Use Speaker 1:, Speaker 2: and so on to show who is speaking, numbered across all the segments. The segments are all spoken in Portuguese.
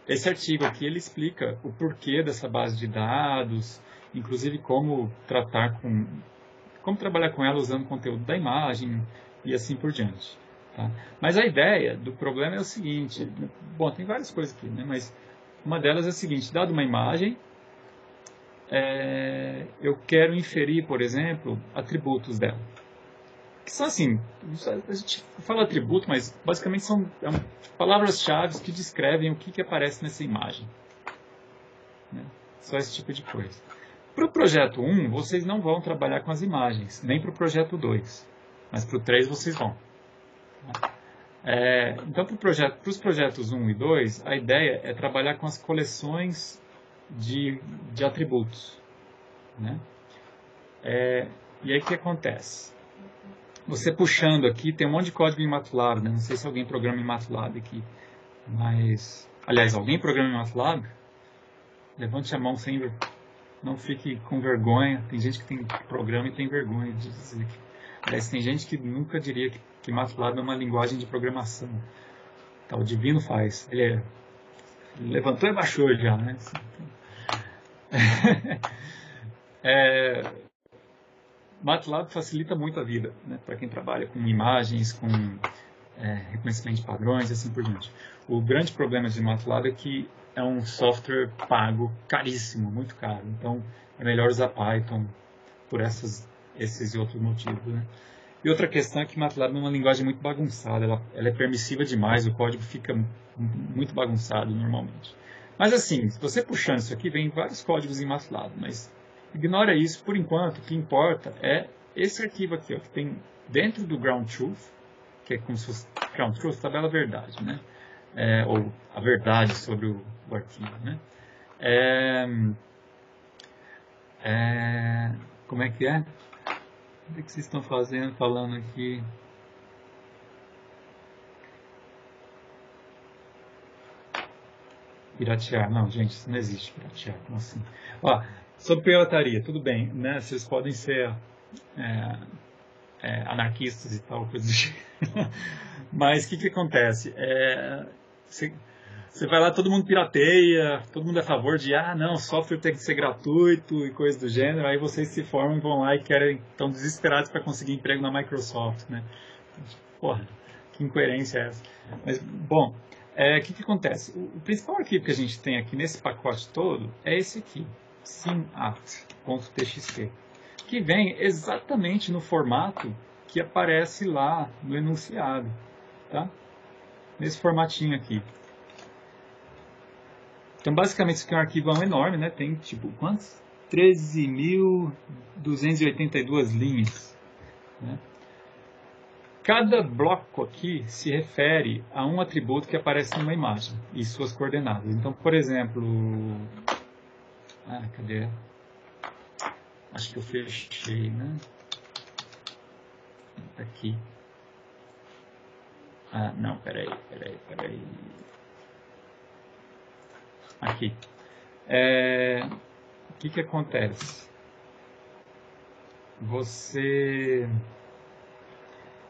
Speaker 1: Esse artigo aqui, ele explica o porquê dessa base de dados, inclusive como trabalhar com ela usando o conteúdo da imagem e assim por diante. Tá? Mas a ideia do problema é o seguinte, bom, tem várias coisas aqui, né? Mas uma delas é a seguinte, dado uma imagem, eu quero inferir, por exemplo, atributos dela. Que são assim, a gente fala atributo, mas basicamente são palavras-chave que descrevem o que aparece nessa imagem. Né? Só esse tipo de coisa. Para o projeto 1, vocês não vão trabalhar com as imagens, nem para o projeto 2, mas para o 3 vocês vão. Então, para os projetos 1 e 2, a ideia é trabalhar com as coleções de atributos. Né? E aí o que acontece? Você puxando aqui, tem um monte de código em MATLAB, né? Não sei se alguém programa em MATLAB aqui, mas... Aliás, alguém programa em MATLAB? Levante a mão sem... Não fique com vergonha. Tem gente que tem programa e tem vergonha de dizer que... Aliás, tem gente que nunca diria que MATLAB é uma linguagem de programação. Tá, o Divino faz. Ele levantou e baixou já, né? MATLAB facilita muito a vida, né, para quem trabalha com imagens, com reconhecimento de padrões e assim por diante. O grande problema de MATLAB é que é um software pago caríssimo, muito caro. Então é melhor usar Python por esses e outros motivos. Né? E outra questão é que MATLAB é uma linguagem muito bagunçada, ela é permissiva demais, o código fica muito bagunçado normalmente. Mas assim, se você puxando isso aqui, vem vários códigos em MATLAB, mas ignora isso por enquanto. O que importa é esse arquivo aqui, ó, que tem dentro do ground truth, que é como se fosse ground truth, tabela verdade, né? Ou a verdade sobre o arquivo, né? Como é que é? O que vocês estão falando aqui? Piratear. Não, gente, isso não existe, piratear. Como assim? Ó, sobre pirataria, tudo bem, né? Vocês podem ser anarquistas e tal, coisa do tipo. Mas o que acontece? Você vai lá, todo mundo pirateia, todo mundo é a favor de, não, software tem que ser gratuito e coisa do gênero, aí vocês se formam, vão lá e estão desesperados para conseguir emprego na Microsoft, né? Porra, que incoerência é essa? Mas, bom, o que acontece? O principal arquivo que a gente tem aqui nesse pacote todo é esse aqui, simapt.txt, que vem exatamente no formato que aparece lá no enunciado, tá? Nesse formatinho aqui. Então, basicamente, isso aqui é um arquivão enorme, né? Tem, tipo, quantos? 13.282 linhas, né? Cada bloco aqui se refere a um atributo que aparece numa imagem e suas coordenadas. Então, por exemplo... cadê? Acho que eu fechei, né? Aqui. Não, peraí. Aqui. O que acontece?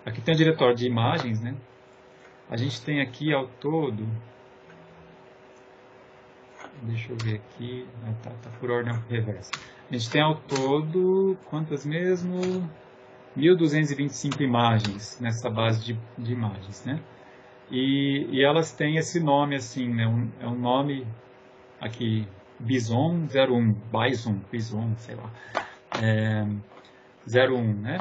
Speaker 1: Aqui tem o diretório de imagens, né? A gente tem aqui ao todo... Deixa eu ver aqui... tá por ordem reversa. A gente tem ao todo... Quantas mesmo? 1.225 imagens nessa base de imagens, né? E elas têm esse nome assim, né? É um nome aqui, Bison 01, Bison, sei lá, 01, né?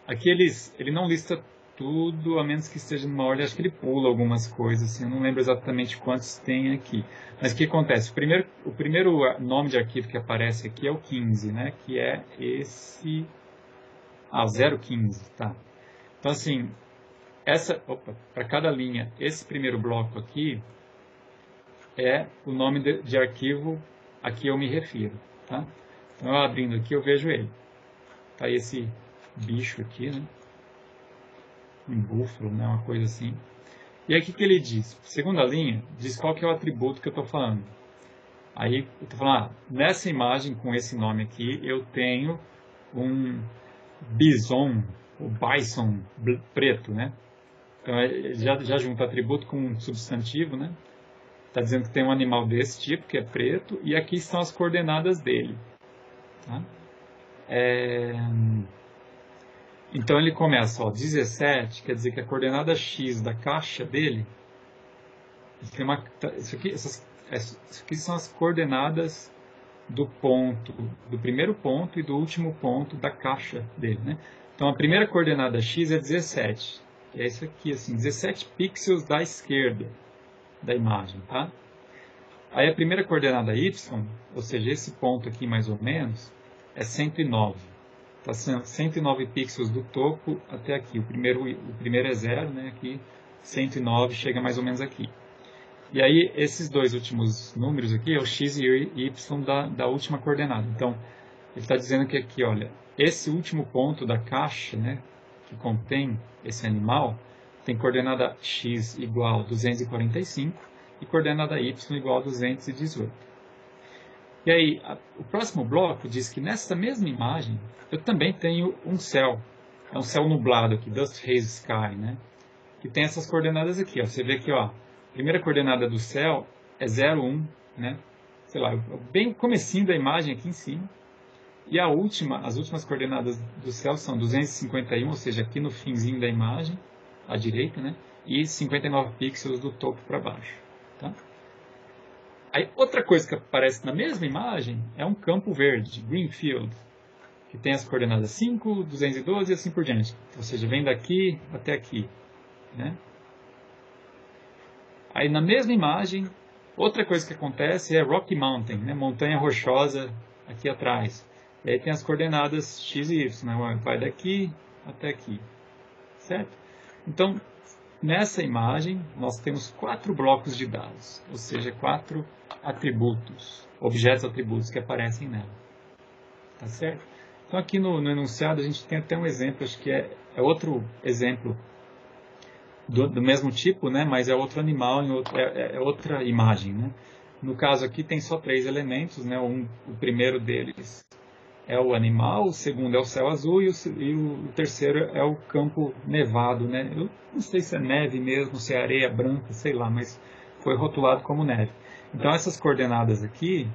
Speaker 1: Aqui ele não lista tudo, a menos que esteja numa ordem, acho que ele pula algumas coisas, assim, eu não lembro exatamente quantos tem aqui. Mas o que acontece? O primeiro nome de arquivo que aparece aqui é o 15, né? Que é esse... 015, tá. Então, assim, para cada linha, esse primeiro bloco aqui é o nome de arquivo a que eu me refiro, tá? Então, eu abrindo aqui, eu vejo ele. Tá esse bicho aqui, né? Um búfalo, né? Uma coisa assim. E aí, o que ele diz? Segunda linha, diz qual que é o atributo que eu estou falando. Aí, eu estou falando, nessa imagem com esse nome aqui, eu tenho um bison, o bison preto, né? Então, já junta atributo com um substantivo, né? Está dizendo que tem um animal desse tipo, que é preto, e aqui estão as coordenadas dele. Tá? Então ele começa, ó, 17, quer dizer que a coordenada x da caixa dele, isso aqui são as coordenadas do primeiro ponto e do último ponto da caixa dele, né? Então a primeira coordenada x é 17, que é isso aqui, assim, 17 pixels da esquerda da imagem, tá? Aí a primeira coordenada y, ou seja, esse ponto aqui mais ou menos, é 109. Tá sendo 109 pixels do topo até aqui. O primeiro é 0, né? Aqui 109 chega mais ou menos aqui. E aí esses dois últimos números aqui é o x e o y da última coordenada. Então ele está dizendo que aqui, olha, esse último ponto da caixa, né, que contém esse animal, tem coordenada x igual a 245 e coordenada y igual a 218. E aí, o próximo bloco diz que nessa mesma imagem eu também tenho um céu. É um céu nublado aqui, Dust Haze Sky, né? Que tem essas coordenadas aqui, ó. Você vê que, ó, a primeira coordenada do céu é 0, 1, né? Sei lá, bem comecinho da imagem aqui em cima. E as últimas coordenadas do céu são 251, ou seja, aqui no finzinho da imagem, à direita, né? E 59 pixels do topo para baixo, tá? Aí, outra coisa que aparece na mesma imagem é um campo verde, green field, que tem as coordenadas 5, 212 e assim por diante. Ou seja, vem daqui até aqui, né? Aí, na mesma imagem, outra coisa que acontece é Rocky Mountain, né? Montanha rochosa aqui atrás. E aí tem as coordenadas x e y, né? Vai daqui até aqui, certo? Então, nessa imagem, nós temos 4 blocos de dados, ou seja, 4 atributos, objetos atributos que aparecem nela. Tá certo? Então, aqui no enunciado, a gente tem até um exemplo, acho que é outro exemplo do mesmo tipo, né? Mas é outro animal, é outra imagem, né? No caso aqui, tem só 3 elementos, né? O primeiro deles é o animal, o segundo é o céu azul e o terceiro é o campo nevado, né? Eu não sei se é neve mesmo, se é areia branca, sei lá, mas foi rotulado como neve. Então essas coordenadas aqui,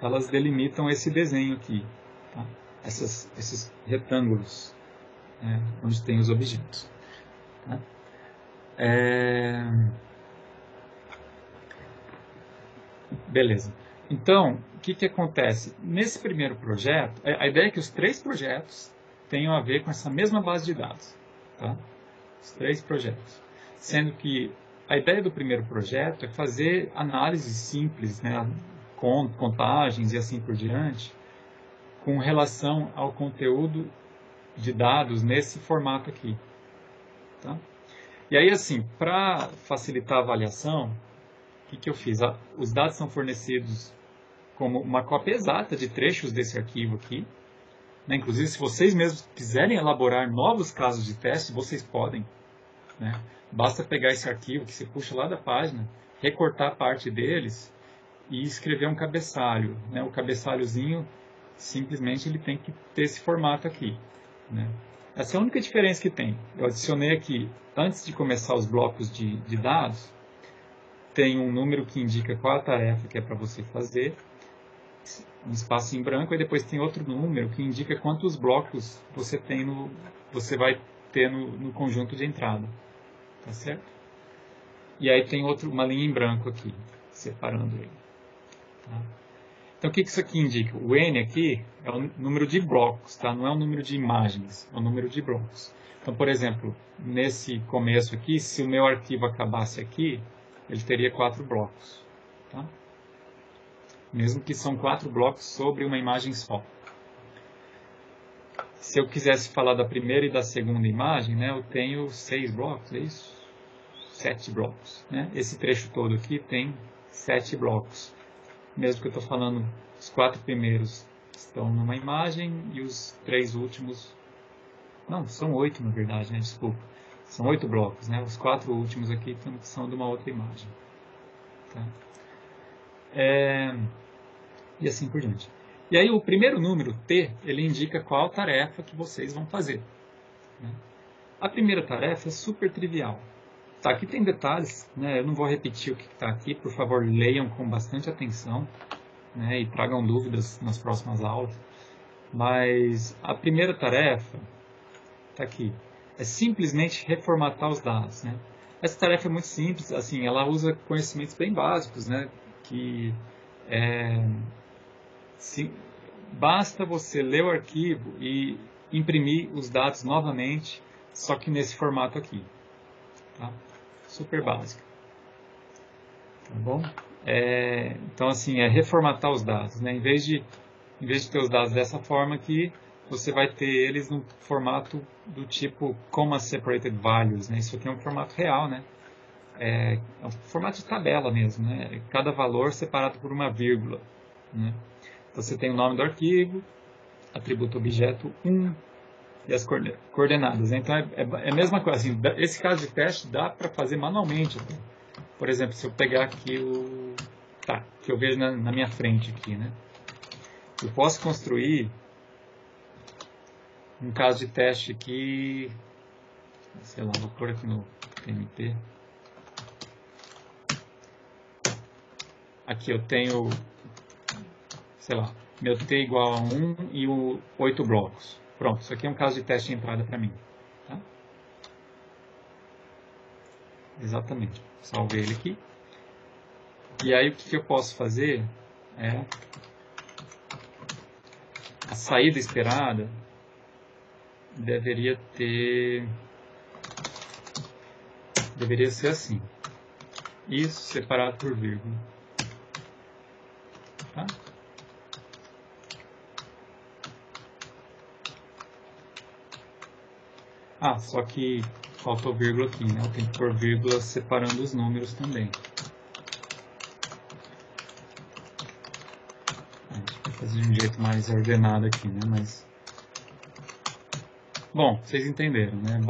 Speaker 1: elas delimitam esse desenho aqui, tá? Esses retângulos, né? Onde tem os objetos. Tá? Beleza. Então, o que acontece? Nesse primeiro projeto, a ideia é que os 3 projetos tenham a ver com essa mesma base de dados. Tá? Os 3 projetos. Sendo que a ideia do primeiro projeto é fazer análises simples, né, contagens e assim por diante, com relação ao conteúdo de dados nesse formato aqui. Tá? E aí, assim, para facilitar a avaliação, o que eu fiz? Os dados são fornecidos como uma cópia exata de trechos desse arquivo aqui. Né? Inclusive, se vocês mesmos quiserem elaborar novos casos de teste, vocês podem. Né? Basta pegar esse arquivo que você puxa lá da página, recortar parte deles e escrever um cabeçalho. Né? O cabeçalhozinho, simplesmente, ele tem que ter esse formato aqui. Né? Essa é a única diferença que tem. Eu adicionei aqui, antes de começar os blocos de dados, tem um número que indica qual a tarefa que é para você fazer, um espaço em branco, e depois tem outro número que indica quantos blocos você vai ter no conjunto de entrada. Tá certo? E aí tem uma linha em branco aqui, separando ele. Tá? Então, o que isso aqui indica? O N aqui é o número de blocos, tá? Não é o número de imagens, é o número de blocos. Então, por exemplo, nesse começo aqui, se o meu arquivo acabasse aqui, ele teria 4 blocos. Tá? Mesmo que são 4 blocos sobre uma imagem só. Se eu quisesse falar da primeira e da segunda imagem, né, eu tenho 6 blocos, é isso? 7 blocos. Né? Esse trecho todo aqui tem 7 blocos. Mesmo que eu estou falando, os 4 primeiros estão numa imagem e os 3 últimos... Não, são 8 na verdade, né? Desculpa. São 8 blocos, né? Os 4 últimos aqui são de uma outra imagem. Tá? E assim por diante. E aí o primeiro número, T, ele indica qual tarefa que vocês vão fazer. Né? A primeira tarefa é super trivial. Tá, aqui tem detalhes, né? Eu não vou repetir o que está aqui, por favor, leiam com bastante atenção, né? E tragam dúvidas nas próximas aulas. Mas a primeira tarefa, está aqui, é simplesmente reformatar os dados, né? Essa tarefa é muito simples, assim, ela usa conhecimentos bem básicos, né? Que basta você ler o arquivo e imprimir os dados novamente, só que nesse formato aqui, tá? Super básico, tá bom? Então, assim, é reformatar os dados, né? Em vez de ter os dados dessa forma aqui, você vai ter eles no formato do tipo comma separated values, né? Isso aqui é um formato real, né? É um formato de tabela mesmo, né? Cada valor separado por uma vírgula, né? Então, você tem o nome do arquivo, atributo objeto 1 e as coordenadas, né? Então, é a mesma coisa. Assim, esse caso de teste dá para fazer manualmente. Por exemplo, se eu pegar aqui que eu vejo na minha frente aqui, né? Eu posso construir um caso de teste aqui, sei lá, vou pôr aqui no TMP. Aqui eu tenho, sei lá, meu T igual a 1 e 8 blocos. Pronto, isso aqui é um caso de teste de entrada para mim. Tá? Exatamente. Salvei ele aqui. E aí o que eu posso fazer é a saída esperada deveria ser assim. Isso separado por vírgula. Tá? Só que faltou vírgula aqui, né? Eu tenho que pôr vírgula separando os números também. A gente vai fazer de um jeito mais ordenado aqui, né? Mas... Bom, vocês entenderam, né?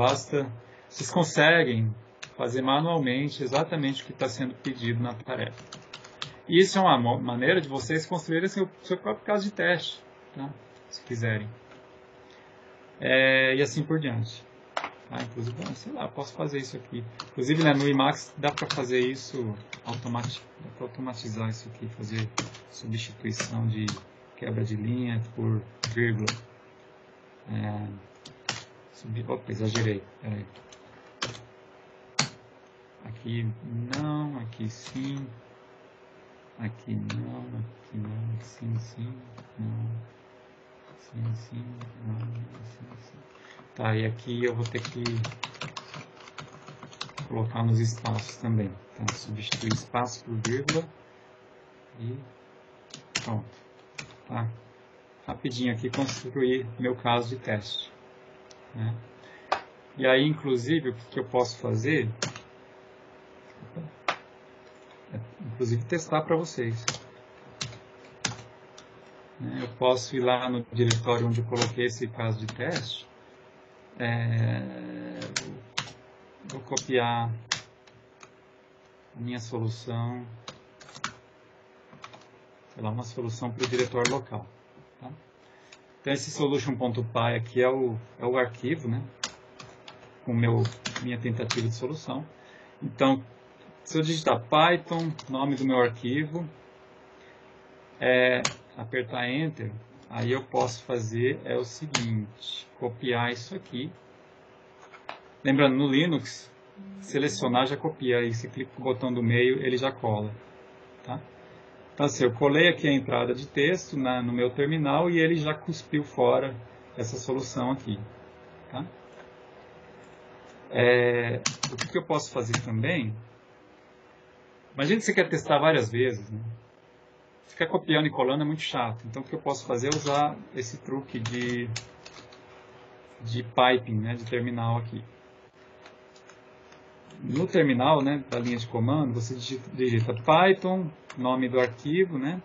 Speaker 1: Vocês conseguem fazer manualmente exatamente o que está sendo pedido na tarefa. E isso é uma maneira de vocês construírem seu próprio caso de teste, tá? Se quiserem. E assim por diante. Inclusive, sei lá, posso fazer isso aqui. Inclusive, né, no Emacs dá para fazer isso dá para automatizar isso aqui, fazer substituição de quebra de linha por vírgula. Opa, exagerei. Peraí. Aqui não, aqui sim. Aqui não, sim, não. Sim, não, sim. Tá, e aqui eu vou ter que colocar nos espaços também. Então, substituir espaço por vírgula e pronto. Tá. Rapidinho aqui construir meu caso de teste. Né? E aí, inclusive, o que eu posso fazer? Inclusive testar para vocês. Eu posso ir lá no diretório onde eu coloquei esse caso de teste. Vou copiar a minha solução, sei lá, uma solução para o diretório local. Tá? Então esse solution.py aqui é o arquivo, né? Com minha tentativa de solução. Então, se eu digitar Python, nome do meu arquivo, apertar Enter, aí eu posso fazer o seguinte, copiar isso aqui. Lembrando, no Linux, selecionar já copia, aí você clica com o botão do meio, ele já cola. Tá? Então assim, eu colei aqui a entrada de texto no meu terminal e ele já cuspiu fora essa solução aqui. Tá? O que eu posso fazer também? Imagina que você quer testar várias vezes, né? Ficar copiando e colando é muito chato. Então o que eu posso fazer é usar esse truque de piping, né, de terminal aqui. No terminal, né, da linha de comando, você digita Python, nome do arquivo, né?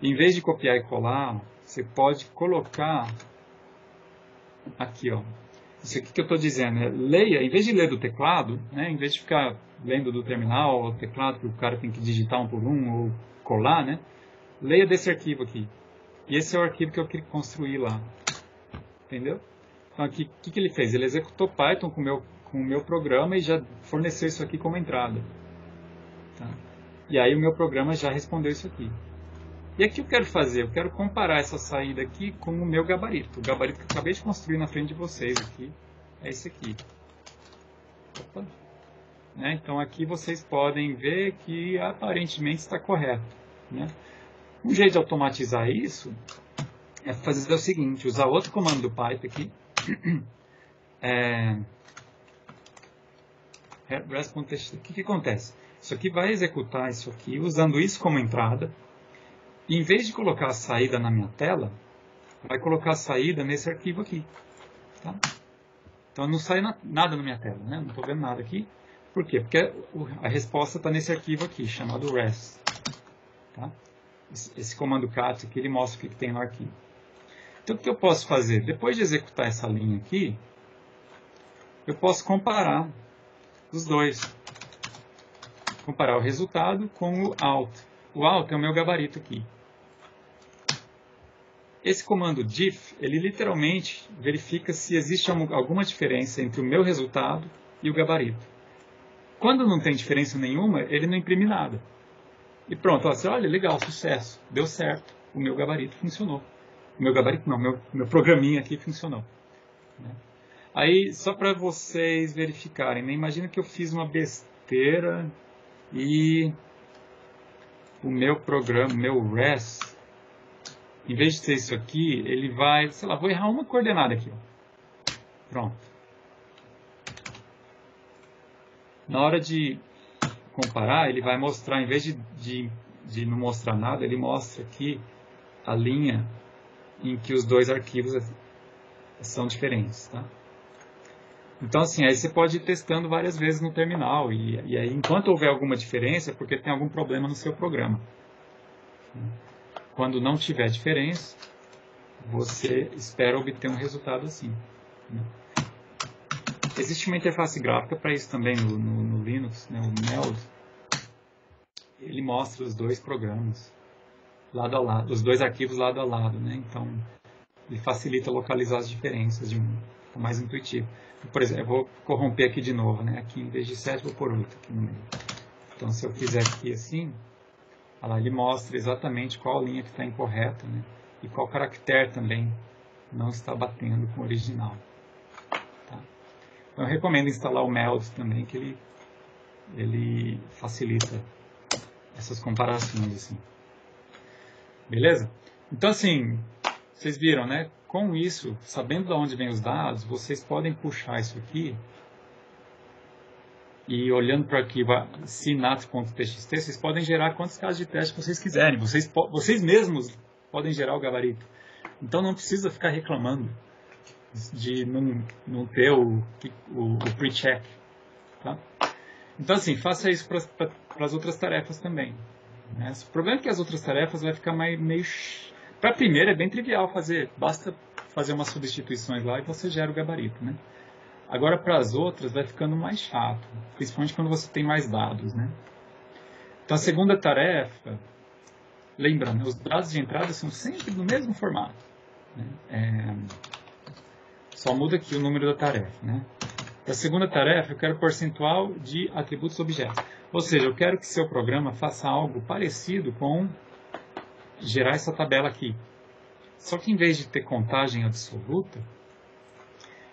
Speaker 1: E em vez de copiar e colar, você pode colocar aqui, ó. Isso aqui que eu estou dizendo, leia, em vez de ler do teclado, né, em vez de ficar lendo do terminal ou teclado, que o cara tem que digitar um por um ou colar, né? Leia desse arquivo aqui. E esse é o arquivo que eu queria construir lá. Entendeu? Então aqui, o que ele fez? Ele executou Python com com o meu programa e já forneceu isso aqui como entrada. Tá? E aí o meu programa já respondeu isso aqui. E aqui eu quero fazer, eu quero comparar essa saída aqui com o meu gabarito. O gabarito que eu acabei de construir na frente de vocês aqui é esse aqui. Opa. Né? Então aqui vocês podem ver que aparentemente está correto. Né? Um jeito de automatizar isso é fazer o seguinte, usar outro comando do Python aqui. Rest.txt. O que acontece? Isso aqui vai executar isso aqui, usando isso como entrada. E em vez de colocar a saída na minha tela, vai colocar a saída nesse arquivo aqui. Tá? Então não sai nada na minha tela, né? Não estou vendo nada aqui. Por quê? Porque a resposta está nesse arquivo aqui, chamado rest. Tá? Esse comando cat aqui, ele mostra o que tem no arquivo. Então o que eu posso fazer? Depois de executar essa linha aqui, eu posso comparar os dois. Comparar o resultado com o out. O out é o meu gabarito aqui. Esse comando diff, ele literalmente verifica se existe alguma diferença entre o meu resultado e o gabarito. Quando não tem diferença nenhuma, ele não imprime nada. E pronto, ó, você olha, legal, sucesso, deu certo, o meu gabarito funcionou. O meu gabarito não, meu programinha aqui funcionou. Né? Aí, só para vocês verificarem, né? Imagina que eu fiz uma besteira e o meu programa, meu rest, em vez de ser isso aqui, ele vai, sei lá, vou errar uma coordenada aqui. Ó. Pronto. Na hora de comparar, ele vai mostrar, em vez de não mostrar nada, ele mostra aqui a linha em que os dois arquivos são diferentes. Tá? Então, assim, aí você pode ir testando várias vezes no terminal. E aí, enquanto houver alguma diferença, é porque tem algum problema no seu programa. Quando não tiver diferença, você espera obter um resultado assim. Né? Existe uma interface gráfica para isso também no Linux, né? O Meld. Ele mostra os dois programas lado a lado, os dois arquivos lado a lado. Né? Então, ele facilita localizar as diferenças, fica mais intuitivo. Por exemplo, eu vou corromper aqui de novo. Né? Aqui, em vez de 7, vou pôr 8 aqui no meio. Então, se eu fizer aqui assim... Lá ele mostra exatamente qual linha que está incorreta, né? E qual caractere também não está batendo com o original. Tá? Então eu recomendo instalar o Meld também, que ele facilita essas comparações. Assim. Beleza? Então assim, vocês viram, né? Com isso, sabendo de onde vêm os dados, vocês podem puxar isso aqui e olhando para o arquivo synapse.txt, vocês podem gerar quantos casos de teste vocês quiserem. Vocês mesmos podem gerar o gabarito. Então não precisa ficar reclamando de não ter o pre-check. Tá? Então assim, faça isso para as outras tarefas também. Né? O problema é que as outras tarefas vai ficar meio... Para a primeira é bem trivial fazer. Basta fazer umas substituições lá e você gera o gabarito. Né? Agora, para as outras, vai ficando mais chato, principalmente quando você tem mais dados, né? Então, a segunda tarefa, lembrando, os dados de entrada são sempre do mesmo formato. Né? Só muda aqui o número da tarefa, né? A segunda tarefa, eu quero percentual de atributos objetos. Ou seja, eu quero que seu programa faça algo parecido com gerar essa tabela aqui. Só que, em vez de ter contagem absoluta,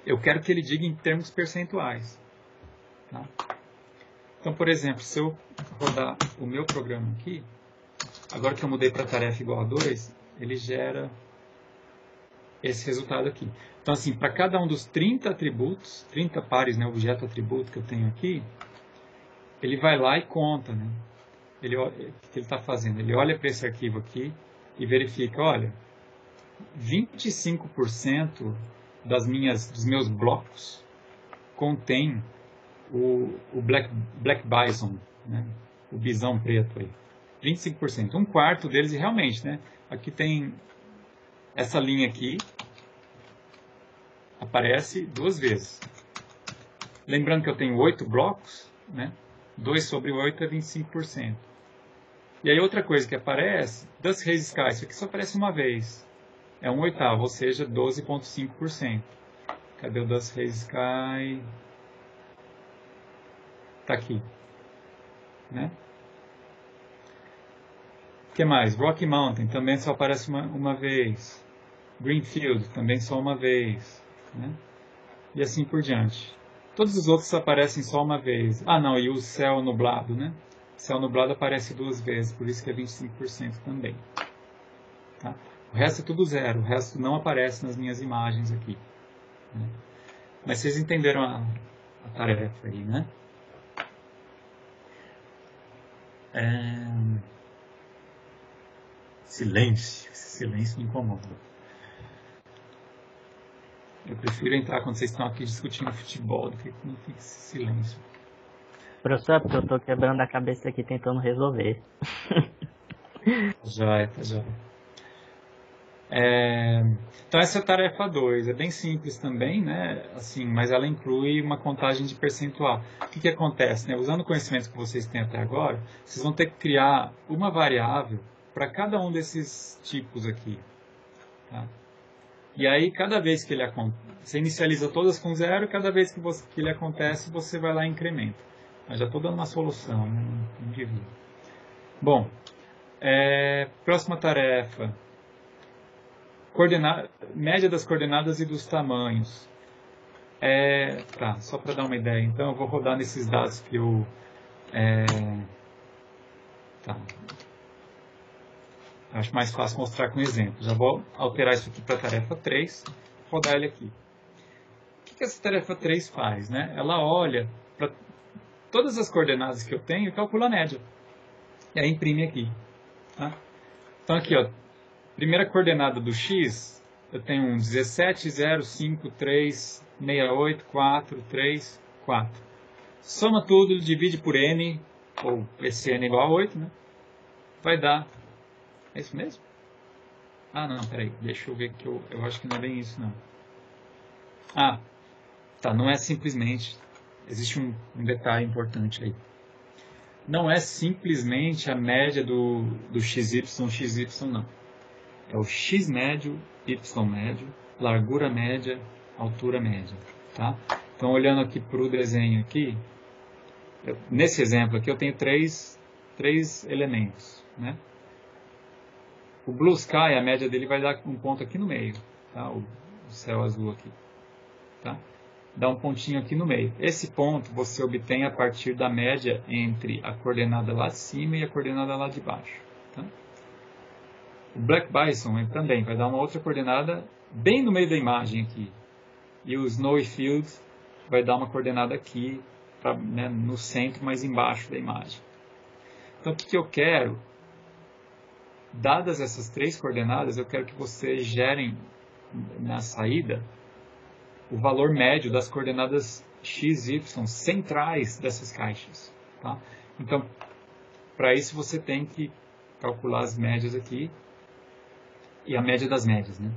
Speaker 1: eu quero que ele diga em termos percentuais. Tá? Então, por exemplo, se eu rodar o meu programa aqui, agora que eu mudei para tarefa igual a 2, ele gera esse resultado aqui. Então, assim, para cada um dos 30 atributos, 30 pares, né, objeto atributo que eu tenho aqui, ele vai lá e conta. Né? O que ele está fazendo? Ele olha para esse arquivo aqui e verifica, olha, 25% dos meus blocos contém o Black Bison, né? O bisão preto aí. 25%. Um quarto deles, e realmente, né? Aqui tem essa linha aqui, aparece 2 vezes. Lembrando que eu tenho 8 blocos, né? 2 sobre 8 é 25%. E aí outra coisa que aparece, das raízes K, isso aqui só aparece uma vez. É 1/8, ou seja, 12,5%. Cadê o das raízes K? Está aqui. Né? O que mais? Rocky Mountain também só aparece uma vez. Greenfield também só uma vez. Né? E assim por diante. Todos os outros aparecem só uma vez. Ah, não, e o céu nublado, né? O céu nublado aparece 2 vezes, por isso que é 25% também. Tá? O resto é tudo zero, o resto não aparece nas minhas imagens aqui. Né? Mas vocês entenderam a tarefa aí, né? Silêncio. Esse silêncio me incomoda. Eu prefiro entrar quando vocês estão aqui discutindo futebol do que quando fica esse silêncio.
Speaker 2: Professor, é porque eu tô quebrando a cabeça aqui tentando resolver.
Speaker 1: Tá joia. Então essa é a tarefa 2, é bem simples também, né? Assim, mas ela inclui uma contagem de percentual. O que acontece? Né? Usando o conhecimento que vocês têm até agora, vocês vão ter que criar uma variável para cada um desses tipos aqui. Tá? E aí, cada vez que ele acontece, você inicializa todas com 0, e cada vez que ele acontece, você vai lá e incrementa. Mas já estou dando uma solução, né? Não divido. Bom, próxima tarefa. Média das coordenadas e dos tamanhos. Só para dar uma ideia. Então, eu vou rodar nesses dados que eu... Acho mais fácil mostrar com exemplo. Já vou alterar isso aqui para a tarefa 3, rodar ele aqui. O que essa tarefa 3 faz? Né? Ela olha para todas as coordenadas que eu tenho e calcula a média. E aí imprime aqui. Tá? Então aqui, ó, primeira coordenada do x, eu tenho um 17, 0, 5, 3, 68, 4, 3, 4. Soma tudo, divide por n, ou esse n igual a 8, né? Vai dar... É isso mesmo? Ah, não, peraí, deixa eu ver que eu acho que não é bem isso, não. Ah, tá, não é simplesmente... Existe um detalhe importante aí. Não é simplesmente a média do XY, não. É o x médio, y médio, largura média, altura média. Tá? Então, olhando aqui para o desenho aqui, nesse exemplo aqui eu tenho três elementos. Né? O Blue Sky, a média dele vai dar um ponto aqui no meio. Tá? O céu azul aqui. Tá? Dá um pontinho aqui no meio. Esse ponto você obtém a partir da média entre a coordenada lá de cima e a coordenada lá de baixo. Tá? O Black Bison também vai dar uma outra coordenada bem no meio da imagem aqui. E o Snowy Field vai dar uma coordenada aqui, né, no centro, mais embaixo da imagem. Então, o que eu quero? Dadas essas 3 coordenadas, eu quero que vocês gerem na saída o valor médio das coordenadas x, y centrais dessas caixas. Tá? Então, para isso você tem que calcular as médias aqui e a média das médias. Né?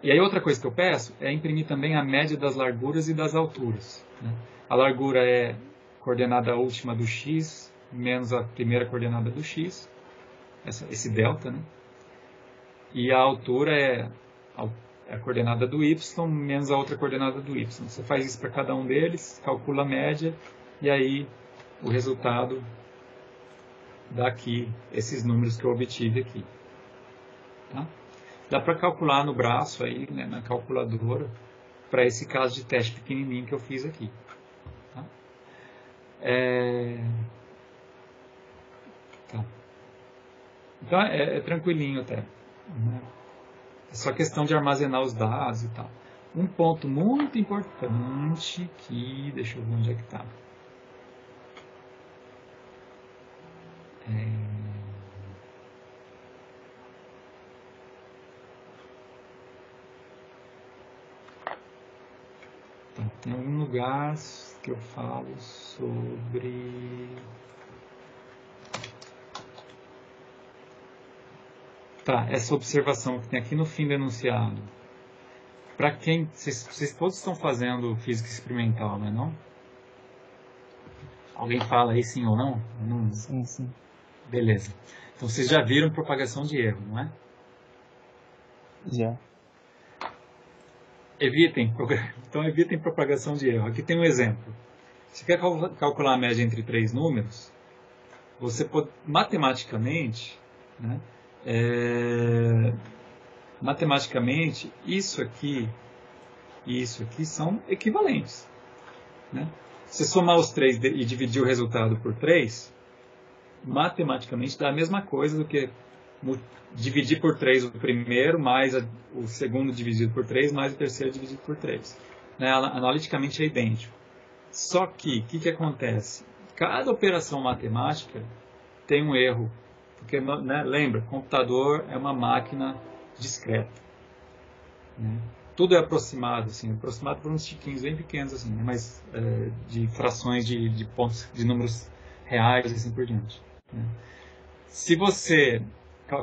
Speaker 1: E aí outra coisa que eu peço é imprimir também a média das larguras e das alturas. Né? A largura é a coordenada última do x menos a primeira coordenada do x, esse delta. Né? E a altura é a coordenada do y menos a outra coordenada do y. Você faz isso para cada um deles, calcula a média, e aí o resultado dá aqui esses números que eu obtive aqui. Tá? Dá para calcular no braço, aí, né, na calculadora, para esse caso de teste pequenininho que eu fiz aqui. Tá? Tá. Então é tranquilinho até. Né? É só questão de armazenar os dados e tal. Um ponto muito importante que... Deixa eu ver onde é que está. Tem algum lugar que eu falo sobre... Tá, essa observação que tem aqui no fim do enunciado. Para quem... Vocês todos estão fazendo física experimental, não é não? Alguém fala aí sim ou não? Não.
Speaker 2: Sim.
Speaker 1: Beleza. Então vocês já viram propagação de erro, não é?
Speaker 2: Já.
Speaker 1: Então evitem propagação de erro. Aqui tem um exemplo. Se quer calcular a média entre três números, você pode, matematicamente, né, matematicamente, isso aqui e isso aqui são equivalentes. Né? Se você somar os três e dividir o resultado por 3, matematicamente dá a mesma coisa do que dividir por 3 o primeiro, mais o segundo dividido por 3, mais o terceiro dividido por 3. Né? Analiticamente é idêntico. Só que, o que acontece? Cada operação matemática tem um erro. Porque, né, lembra, computador é uma máquina discreta. Né? Tudo é aproximado, assim, aproximado por uns tiquinhos bem pequenos, assim, né? Mas de frações de pontos, de números reais e assim por diante. Né? Se você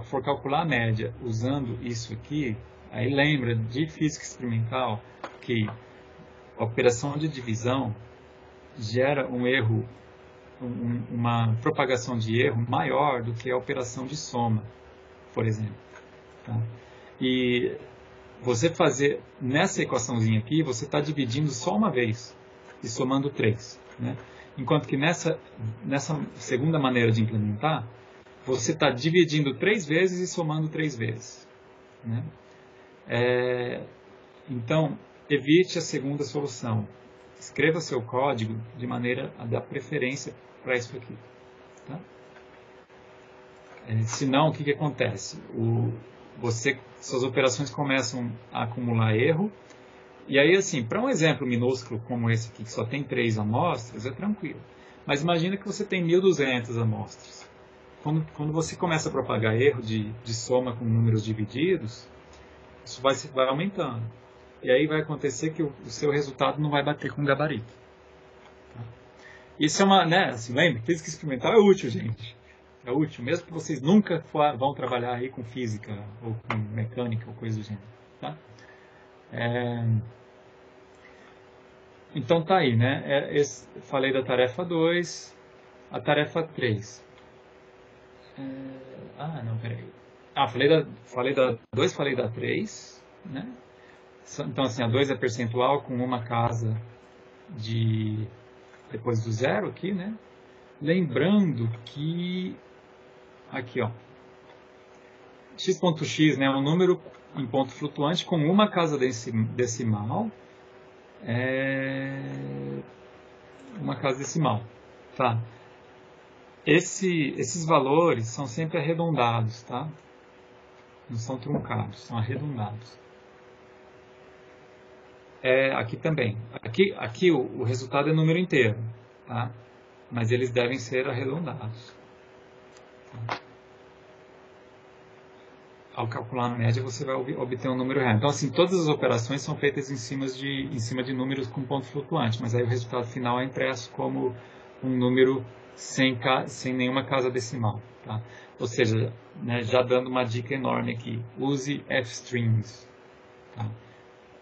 Speaker 1: for calcular a média usando isso aqui, aí lembra de física experimental que a operação de divisão gera um erro, uma propagação de erro maior do que a operação de soma, por exemplo. Tá? E você fazer, nessa equaçãozinha aqui, você está dividindo só uma vez e somando 3. Né? Enquanto que nessa segunda maneira de implementar, você está dividindo 3 vezes e somando 3 vezes. Né? Então, evite a segunda solução. Escreva seu código de maneira a dar preferência para isso aqui. Tá? Senão, o que acontece? Suas operações começam a acumular erro. E aí, assim, para um exemplo minúsculo como esse aqui, que só tem 3 amostras, é tranquilo. Mas imagina que você tem 1.200 amostras. Quando você começa a propagar erro de soma com números divididos, isso vai aumentando. E aí vai acontecer que o seu resultado não vai bater com o gabarito. Tá? Isso é uma, né, assim, lembra, física experimental é útil, gente. É útil, mesmo que vocês nunca vão trabalhar aí com física, ou com mecânica, ou coisa do gênero. Tá? Então tá aí, né? Falei da tarefa 2, a tarefa 3. Não, peraí. Falei da 2, falei da 3, né? Então, assim, a 2 é percentual com uma casa depois do zero aqui, né? Lembrando que aqui, ó, x.x, né, é um número em ponto flutuante com uma casa decimal, uma casa decimal, tá? Esses valores são sempre arredondados, tá? Não são truncados, são arredondados. Aqui também. Aqui o resultado é número inteiro, tá? Mas eles devem ser arredondados. Tá? Ao calcular a média, você vai obter um número real. Então, assim, todas as operações são feitas em cima de números com ponto flutuante, mas aí o resultado final é impresso como um número sem nenhuma casa decimal. Tá? Ou seja, né, já dando uma dica enorme aqui, use f-strings. Tá?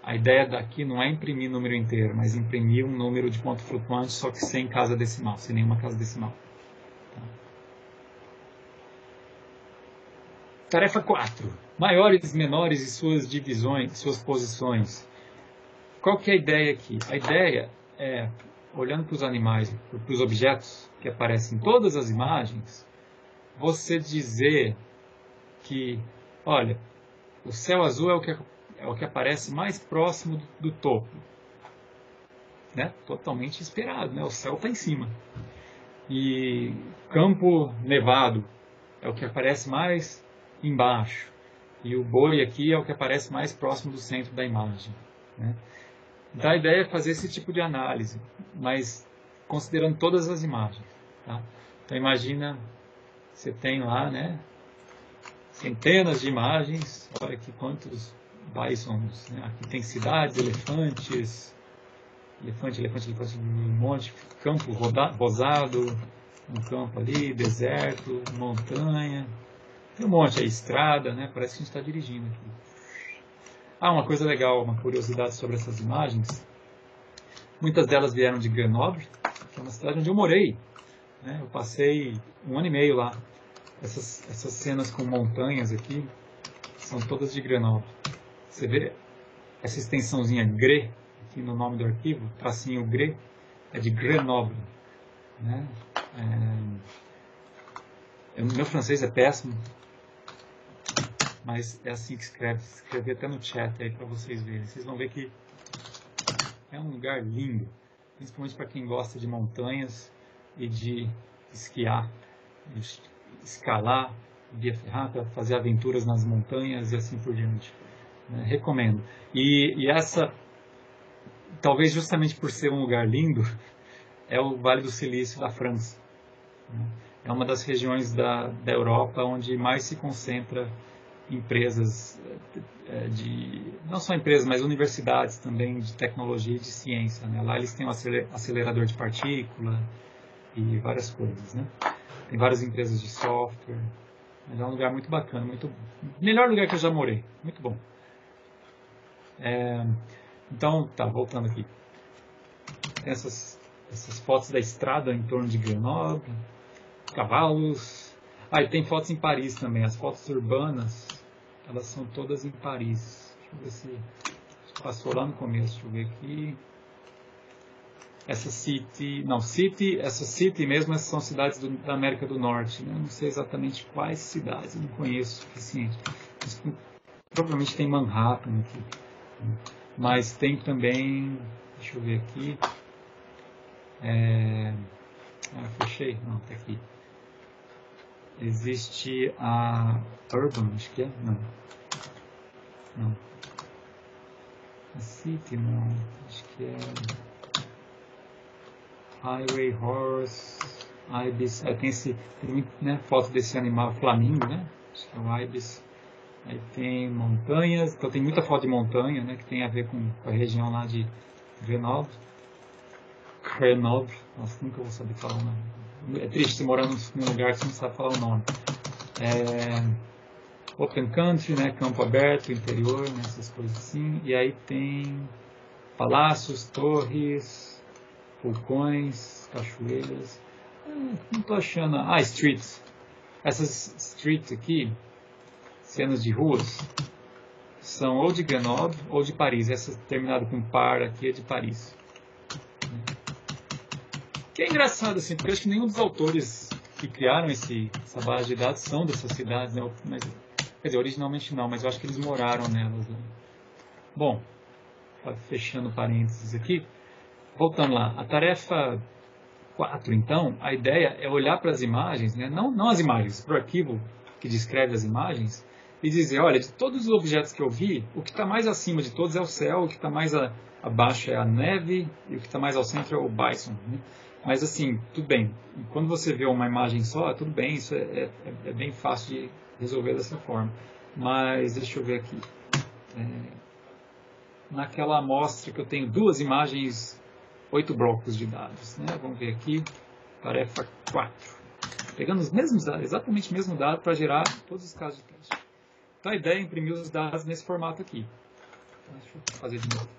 Speaker 1: A ideia daqui não é imprimir número inteiro, mas imprimir um número de ponto flutuante, só que sem casa decimal, sem nenhuma casa decimal. Tá? Tarefa 4. Maiores, menores e suas divisões, suas posições. Qual que é a ideia aqui? A ideia é, olhando para os animais, para os objetos que aparecem em todas as imagens, você dizer que, olha, o céu azul é o que aparece mais próximo do topo. Né? Totalmente esperado, né? O céu está em cima. E campo nevado é o que aparece mais embaixo. E o boi aqui é o que aparece mais próximo do centro da imagem. Né? Então a ideia é fazer esse tipo de análise, mas considerando todas as imagens. Tá? Então imagina, você tem lá, né, centenas de imagens, olha aqui quantos bisons, né? Aqui tem cidades, elefantes, um monte, campo rosado, um campo ali, deserto, montanha, tem um monte aí, estrada, né? Parece que a gente está dirigindo aqui. Uma coisa legal, uma curiosidade sobre essas imagens, muitas delas vieram de Grenoble, que é uma cidade onde eu morei, né? Eu passei 1 ano e meio lá. Essas cenas com montanhas aqui são todas de Grenoble. Você vê essa extensãozinha GRE, aqui no nome do arquivo, tracinho GRE, é de Grenoble, né? Meu francês é péssimo, mas é assim que escreve. Escrevi até no chat aí para vocês verem. Vocês vão ver que é um lugar lindo, principalmente para quem gosta de montanhas e de esquiar, de escalar, via ferrata, fazer aventuras nas montanhas e assim por diante. Recomendo. E essa, talvez justamente por ser um lugar lindo, é o Vale do Silício da França. É uma das regiões da Europa onde mais se concentra empresas, não só empresas, mas universidades também de tecnologia e de ciência. Né? Lá eles têm um acelerador de partícula e várias coisas. Né? Tem várias empresas de software. Mas é um lugar muito bacana, melhor lugar que eu já morei. Muito bom. Então, voltando aqui. Tem essas fotos da estrada em torno de Grenoble, cavalos. E tem fotos em Paris também. As fotos urbanas, elas são todas em Paris. Deixa eu ver se passou lá no começo. Deixa eu ver aqui. Essas City mesmo, essas são cidades da América do Norte. Né? Eu não sei exatamente quais cidades, eu não conheço o suficiente. Mas, provavelmente tem Manhattan aqui. Mas tem também, deixa eu ver aqui. Fechei? Não, tá aqui. Existe a Urban, acho que é? Não. A City, não. Acho que é Highway Horse, Ibis. Tem muito, né, foto desse animal, flamingo, né? Acho que é o Ibis. Aí tem montanhas, então tem muita foto de montanha, né? Que tem a ver com a região lá de Grenoble. Nossa, nunca vou saber falar o nome. É triste você morar num lugar que você não sabe falar o nome. Open Country, né? Campo aberto, interior, né? Essas coisas assim. E aí tem palácios, torres, vulcões, cachoeiras. Não estou achando. Streets. Essas streets aqui, cenas de ruas, são ou de Grenoble ou de Paris. Essa terminada com par aqui é de Paris. Que é engraçado, assim, porque eu acho que nenhum dos autores que criaram essa base de dados são dessas cidades, né? Mas, quer dizer, originalmente não, mas eu acho que eles moraram nelas. Né? Bom, fechando parênteses aqui, voltando lá, a tarefa 4, então, a ideia é olhar para as imagens, né? não as imagens, para o arquivo que descreve as imagens, e dizer, olha, de todos os objetos que eu vi, o que está mais acima de todos é o céu, o que está mais abaixo é a neve, e o que está mais ao centro é o bison. Né? Mas assim, tudo bem, quando você vê uma imagem só, tudo bem, isso é bem fácil de resolver dessa forma. Mas deixa eu ver aqui. Naquela amostra que eu tenho 2 imagens, 8 blocos de dados. Né? Vamos ver aqui, tarefa 4. Pegando os mesmos dados, exatamente o mesmo dado para gerar todos os casos de teste. Então a ideia é imprimir os dados nesse formato aqui. Então, deixa eu fazer de novo.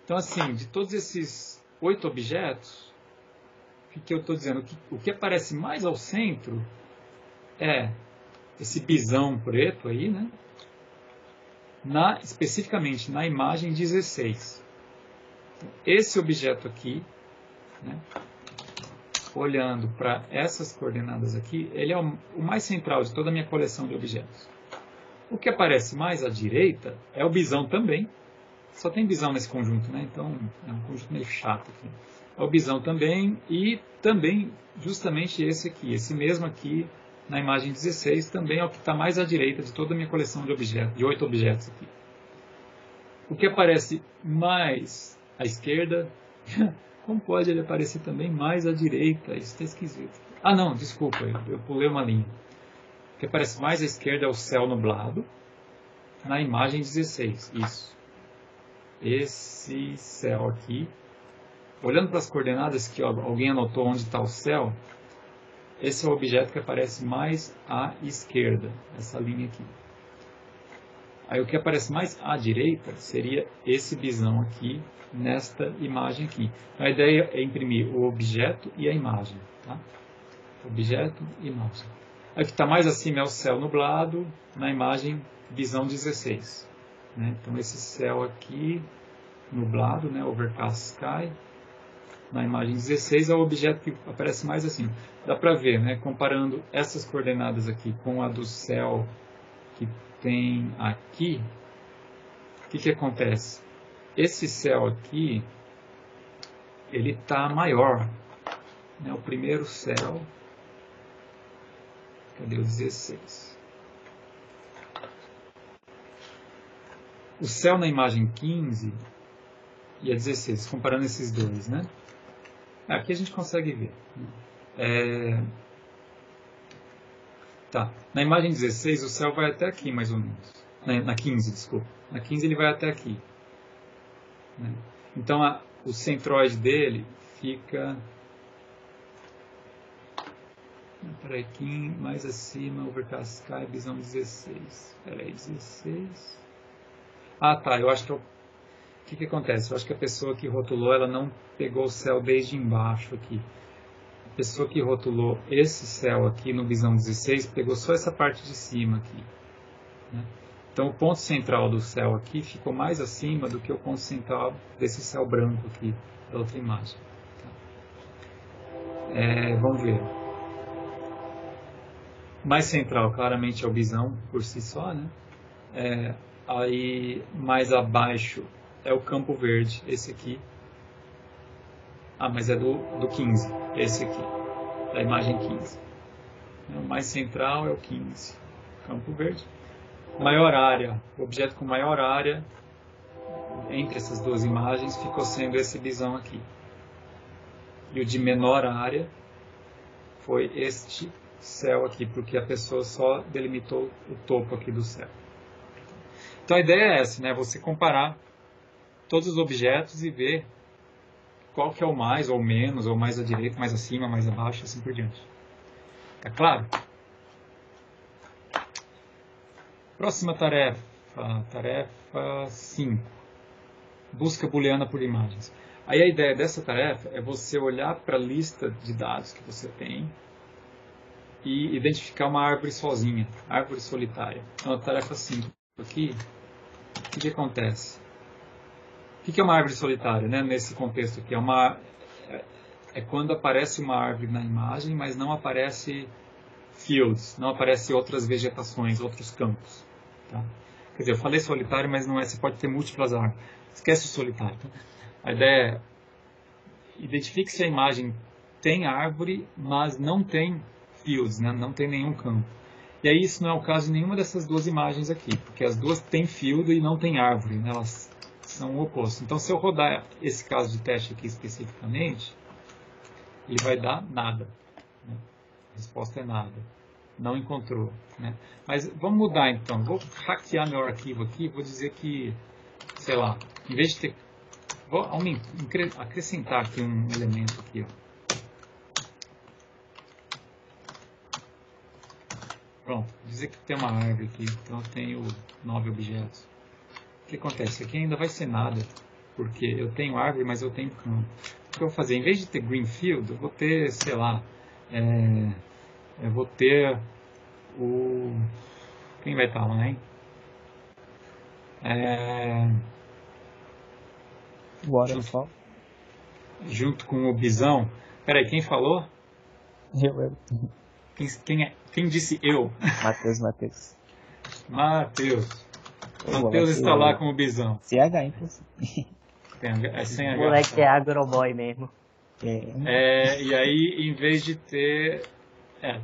Speaker 1: Então assim, de todos esses 8 objetos, o que eu estou dizendo? O que aparece mais ao centro é esse bisão preto aí, né? Especificamente na imagem 16. Então, esse objeto aqui, né, olhando para essas coordenadas aqui, ele é o mais central de toda a minha coleção de objetos. O que aparece mais à direita é o bisão também. Só tem bisão nesse conjunto, né? Então é um conjunto meio chato aqui. É o bisão também e também justamente esse aqui, esse mesmo aqui na imagem 16 também é o que está mais à direita de toda a minha coleção de objetos, de 8 objetos aqui. O que aparece mais à esquerda, como pode ele aparecer também mais à direita? Isso está esquisito. Não, desculpa, eu pulei uma linha. O que aparece mais à esquerda é o céu nublado na imagem 16, isso. Esse céu aqui, olhando para as coordenadas que alguém anotou onde está o céu, esse é o objeto que aparece mais à esquerda, essa linha aqui. Aí o que aparece mais à direita seria esse bisão aqui, nesta imagem aqui. A ideia é imprimir o objeto e a imagem. Tá? Objeto e imagem. Aí o que está mais acima é o céu nublado, na imagem bisão 16. né? Então esse céu aqui, nublado, né? Overcast sky. Na imagem 16 é o objeto que aparece mais assim. Dá para ver, né? Comparando essas coordenadas aqui com a do céu que tem aqui, o que acontece? Esse céu aqui, ele está maior, né? O primeiro céu, cadê o 16? O céu na imagem 15 e a 16, comparando esses dois, né? Aqui a gente consegue ver. Tá. Na imagem 16, o céu vai até aqui, mais ou menos. Na 15, desculpa. Na 15 ele vai até aqui. Né? Então, o centroide dele fica... Peraí, aqui mais acima, Overcast Sky, visão 16. Peraí, 16... Ah, tá. Eu acho que... O que acontece? Eu acho que a pessoa que rotulou, ela não pegou o céu desde embaixo aqui. A pessoa que rotulou esse céu aqui no visão 16 pegou só essa parte de cima aqui, né? Então o ponto central do céu aqui ficou mais acima do que o ponto central desse céu branco aqui da outra imagem, tá? Vamos ver. Mais central claramente é o visão por si só, né? Aí mais abaixo é o campo verde, esse aqui. Ah, mas é do 15, esse aqui, da imagem 15. O mais central é o 15, campo verde. Maior área, o objeto com maior área entre essas duas imagens ficou sendo esse visão aqui. E o de menor área foi este céu aqui, porque a pessoa só delimitou o topo aqui do céu. Então a ideia é essa, né? Você comparar todos os objetos e ver qual que é o mais ou menos, ou mais à direita, mais acima, mais abaixo, assim por diante. Tá claro? Próxima tarefa, tarefa 5. Busca booleana por imagens. Aí a ideia dessa tarefa é você olhar para a lista de dados que você tem e identificar uma árvore sozinha, árvore solitária. Então a tarefa 5 aqui, o que acontece? O que é uma árvore solitária, né? Nesse contexto aqui? É quando aparece uma árvore na imagem, mas não aparece fields, não aparece outras vegetações, outros campos. Tá? Quer dizer, eu falei solitário, mas não é. Você pode ter múltiplas árvores. Esquece o solitário. Tá? A ideia é identifique se a imagem tem árvore, mas não tem fields, né? Não tem nenhum campo. E aí isso não é o caso de nenhuma dessas duas imagens aqui, porque as duas têm field e não têm árvore, né? Elas são o oposto. Então, se eu rodar esse caso de teste aqui especificamente, ele vai dar nada, né? A resposta é nada. Não encontrou, né? Mas vamos mudar então. Vou hackear meu arquivo aqui. Vou dizer que, sei lá, em vez de ter... Vou acrescentar aqui um elemento aqui, ó. Pronto, vou dizer que tem uma árvore aqui. Então eu tenho 9 objetos. O que acontece? Aqui ainda vai ser nada, porque eu tenho árvore, mas eu tenho campo. O que eu vou fazer? Em vez de ter green field, eu vou ter, sei lá, eu vou ter o... Quem vai estar lá, hein?
Speaker 2: Waterfall.
Speaker 1: Junto com o bisão. Peraí, quem falou?
Speaker 2: Eu.
Speaker 1: Quem disse eu?
Speaker 2: Matheus.
Speaker 1: Matheus está lá com o bisão.
Speaker 2: CH, inclusive.
Speaker 1: É sem H.
Speaker 2: O moleque é agroboy mesmo.
Speaker 1: E aí, em vez de ter...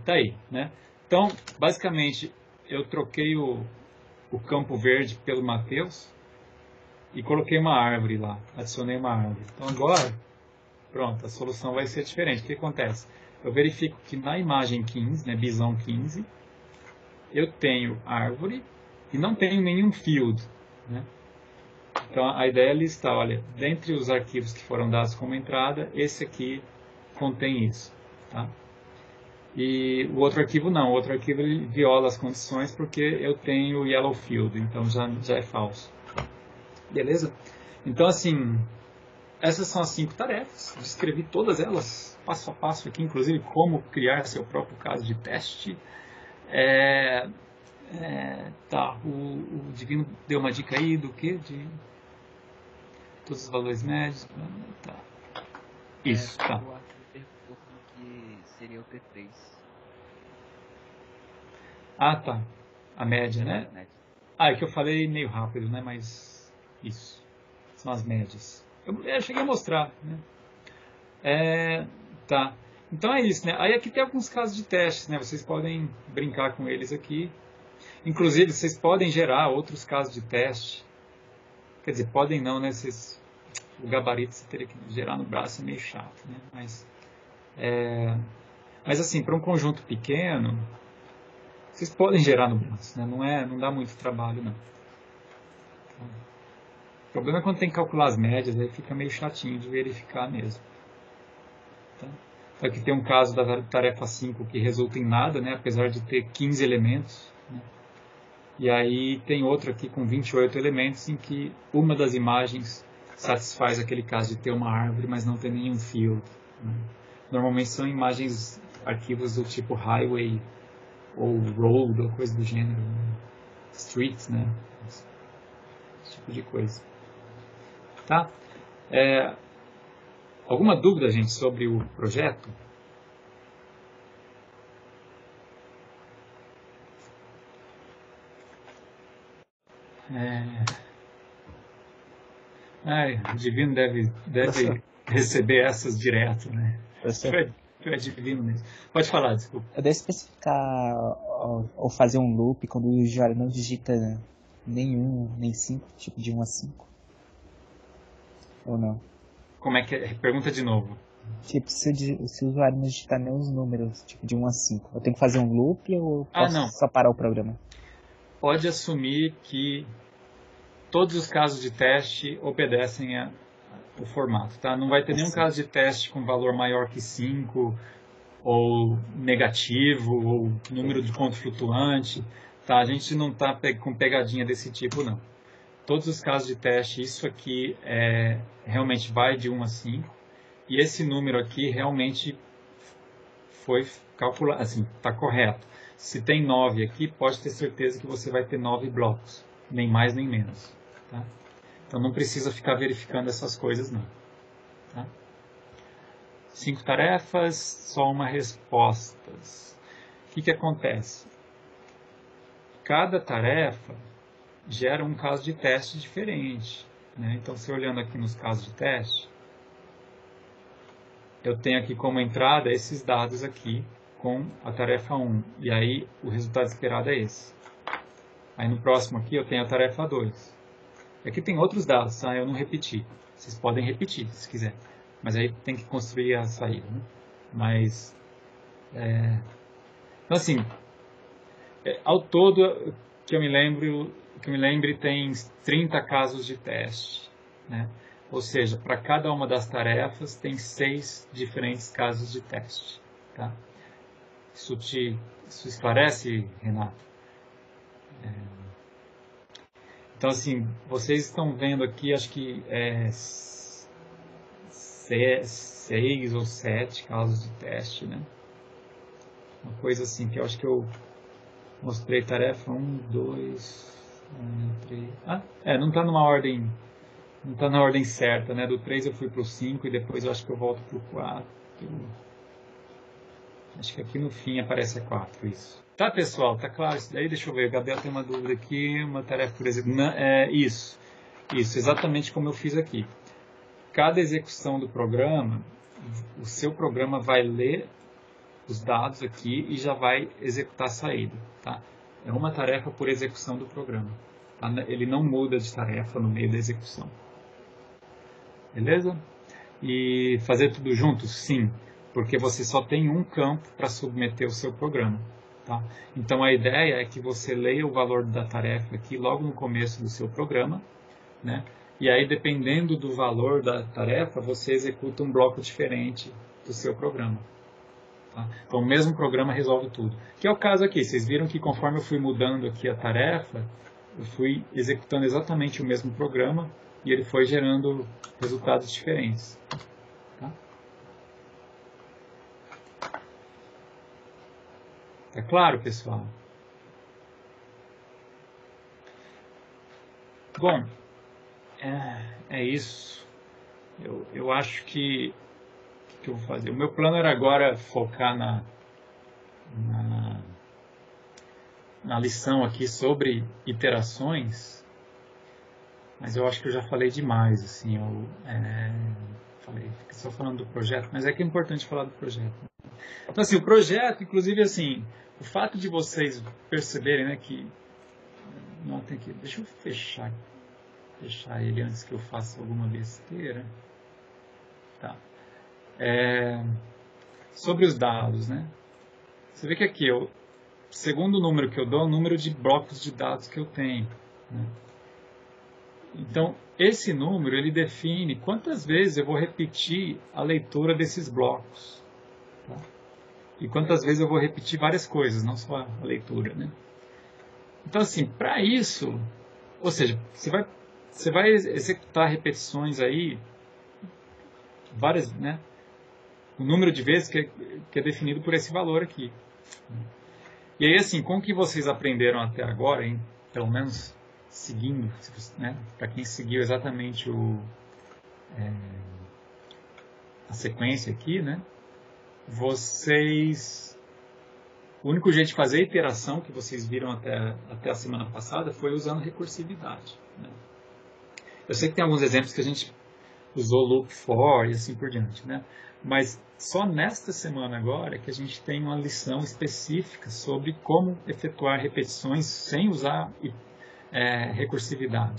Speaker 1: tá aí, né? Então, basicamente, eu troquei o campo verde pelo Matheus e coloquei uma árvore lá. Adicionei uma árvore. Então, agora, pronto, a solução vai ser diferente. O que acontece? Eu verifico que na imagem 15, né, bisão 15, eu tenho árvore e não tenho nenhum field, né? Então a ideia é listar, olha, dentre os arquivos que foram dados como entrada, esse aqui contém isso, tá? E o outro arquivo não, o outro arquivo ele viola as condições porque eu tenho yellow field, então já é falso. Beleza? Então assim, essas são as 5 tarefas, descrevi todas elas passo a passo aqui, inclusive como criar seu próprio caso de teste. Tá, o Divino deu uma dica aí do que? De todos os valores médios. Tá. Isso, tá.
Speaker 3: O Arthur perguntou como que seria o T3.
Speaker 1: Ah, tá. A média, né? É que eu falei meio rápido, né? Mas isso. São as médias. Eu cheguei a mostrar, né? Tá. Então é isso, né? Aí aqui tem alguns casos de testes, né? Vocês podem brincar com eles aqui. Inclusive, vocês podem gerar outros casos de teste. Quer dizer, podem não, né? O gabarito você teria que gerar no braço, é meio chato, né? Mas assim, para um conjunto pequeno, vocês podem gerar no braço, né? Não dá muito trabalho, não. O problema é quando tem que calcular as médias, aí fica meio chatinho de verificar mesmo. Tá? Aqui tem um caso da tarefa 5 que resulta em nada, né? Apesar de ter 15 elementos, né? E aí tem outro aqui com 28 elementos em que uma das imagens satisfaz aquele caso de ter uma árvore, mas não ter nenhum field, né? Normalmente são imagens, arquivos do tipo highway ou road ou coisa do gênero, né? Streets, né? Esse tipo de coisa. Tá? Alguma dúvida, gente, sobre o projeto? O Divino deve receber essas direto, né? Tu é divino mesmo. Pode falar, desculpa.
Speaker 4: Eu devo especificar ou fazer um loop quando o usuário não digita nenhum, nem 5, tipo de 1 a 5? Ou não?
Speaker 1: Como é que é? Pergunta de novo.
Speaker 4: Tipo, se o usuário não digitar nem os números, tipo de 1 a 5, eu tenho que fazer um loop ou posso só parar o programa?
Speaker 1: Pode assumir que todos os casos de teste obedecem o formato, tá? Não vai ter nenhum caso de teste com valor maior que 5, ou negativo, ou número de ponto flutuante, tá? A gente não está com pegadinha desse tipo, não. Todos os casos de teste, isso aqui realmente vai de 1 a 5, e esse número aqui realmente foi calculado, assim, está correto. Se tem 9 aqui, pode ter certeza que você vai ter 9 blocos, nem mais nem menos. Tá? Então não precisa ficar verificando essas coisas, não. Tá? 5 tarefas, só uma resposta. O que acontece? Cada tarefa gera um caso de teste diferente, né? Então, se olhando aqui nos casos de teste, eu tenho aqui como entrada esses dados aqui com a tarefa 1, e aí o resultado esperado é esse. Aí no próximo aqui eu tenho a tarefa 2. Aqui tem outros dados, tá? Eu não repeti. Vocês podem repetir, se quiser. Mas aí tem que construir a saída, né? Mas, então assim, ao todo, que eu me lembre, tem 30 casos de teste, né? Ou seja, para cada uma das tarefas tem 6 diferentes casos de teste, tá? Isso esclarece, Renato? Então, assim, vocês estão vendo aqui, acho que 6 ou 7 casos de teste, né? Uma coisa assim, que eu acho que eu mostrei tarefa 1, 2, 3... não está numa ordem, não está na ordem certa, né? Do 3 eu fui para o 5 e depois eu acho que eu volto para o 4. Acho que aqui no fim aparece a 4, isso. Tá, pessoal? Tá claro isso daí? Deixa eu ver. O Gabriel tem uma dúvida aqui. Uma tarefa por exemplo. Isso, exatamente como eu fiz aqui. Cada execução do programa, o seu programa vai ler os dados aqui e já vai executar a saída. Tá? É uma tarefa por execução do programa. Tá? Ele não muda de tarefa no meio da execução. Beleza? E fazer tudo junto? Sim, porque você só tem um campo para submeter o seu programa. Tá? Então a ideia é que você leia o valor da tarefa aqui logo no começo do seu programa, né? E aí, dependendo do valor da tarefa, você executa um bloco diferente do seu programa. Tá? Então o mesmo programa resolve tudo. Que é o caso aqui. Vocês viram que conforme eu fui mudando aqui a tarefa, eu fui executando exatamente o mesmo programa e ele foi gerando resultados diferentes. Tá? Tá claro, pessoal? Bom, é isso. Eu acho que eu vou fazer. O meu plano era agora focar na lição aqui sobre iterações, mas eu acho que eu já falei demais, assim, fiquei só falando do projeto, mas é que é importante falar do projeto. Então, assim, o projeto, inclusive, assim, o fato de vocês perceberem, né, que não tem que, deixa eu fechar ele antes que eu faça alguma besteira. Tá. Sobre os dados, né? Você vê que aqui, segundo o número que eu dou, é o número de blocos de dados que eu tenho, né? Então, esse número, ele define quantas vezes eu vou repetir a leitura desses blocos. Tá? E quantas vezes eu vou repetir várias coisas, não só a leitura, né? Então, assim, para isso, ou seja, você vai executar repetições aí, várias, né? O número de vezes que é definido por esse valor aqui. E aí, assim, com o que vocês aprenderam até agora, hein, pelo menos seguindo, né, para quem seguiu exatamente a sequência aqui, né, o único jeito de fazer a iteração que vocês viram até a semana passada foi usando recursividade, né. Eu sei que tem alguns exemplos que a gente usou loop for e assim por diante, né? Mas só nesta semana agora que a gente tem uma lição específica sobre como efetuar repetições sem usar recursividade.